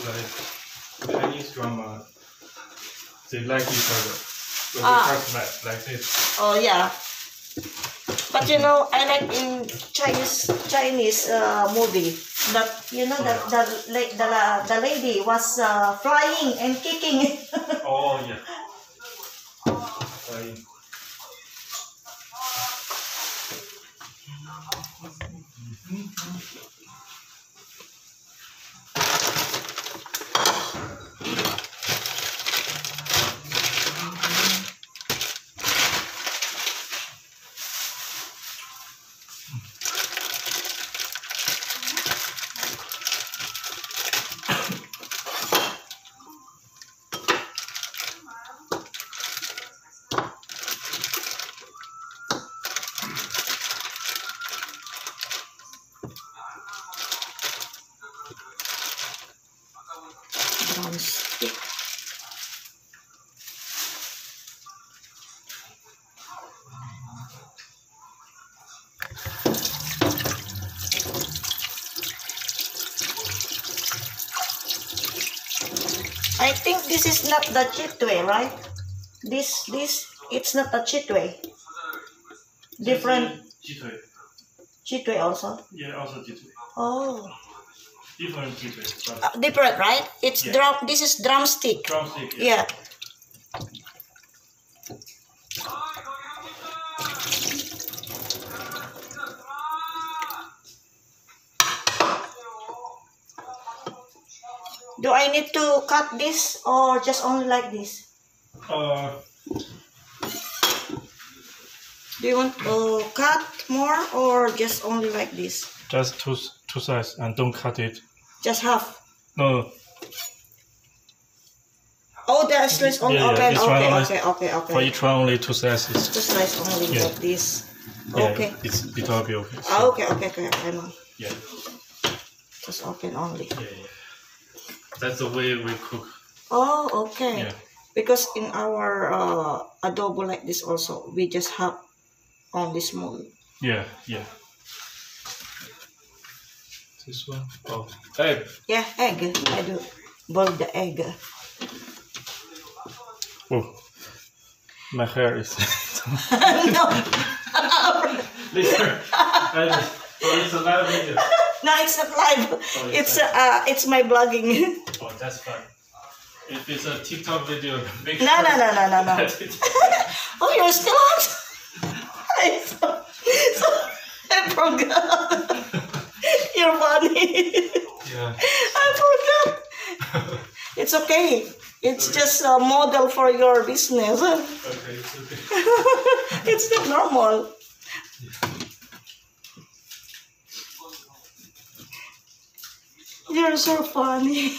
like Chinese drama. They like each other. So they first met like this. Oh yeah. But you know, I like in Chinese movie that you know that the lady was flying and kicking. Oh yeah. Flying. Drumstick. I think this is not the chitwe, right? This it's not the chitwe. Different Jitui. chitwe also. Yeah, also jitui. Oh. Different jitui. Different, right? It's Yeah. This is drumstick. Drumstick. Yeah. Do I need to cut this or just only like this? Do you want to cut more or just only like this? Just two sides and don't cut it. Just half. No. Oh, the slice only open. this one only, Okay. For each one, only two slices. Two slice only like this. Yeah, Okay. It will be okay. Okay. I know. Yeah. Just open only. Yeah. That's the way we cook. Oh, okay. Yeah. Because in our adobo like this also, we just have only small. Yeah. This one. Oh, egg. Yeah, egg. I do boil the egg. Oh, my hair is. No. Listen. It's a live video. No, it's not live. It's my blogging. Oh, that's fine. If it's a TikTok video, make No. Oh, you're still on? I forgot. You're funny. Yeah. I forgot. It's okay. It's just a model for your business. Okay, it's okay. It's not normal. You're so funny.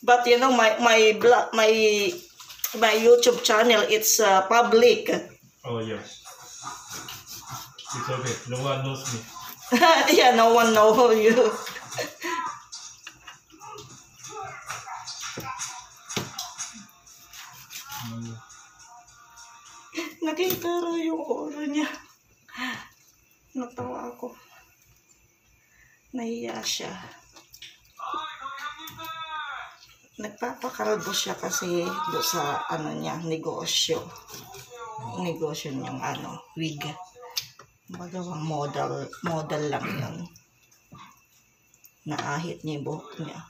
But you know, my YouTube channel, it's public. Oh yeah. It's okay. No one knows me. Yeah, no one knows you. Nakita rin yung ulo niya. Natawa ako. Nahiya siya. Nagpapakalbo siya kasi do sa negosyo. Negosyo niyang wig. Magawang model lang yun. Naahit niya yung buhok niya.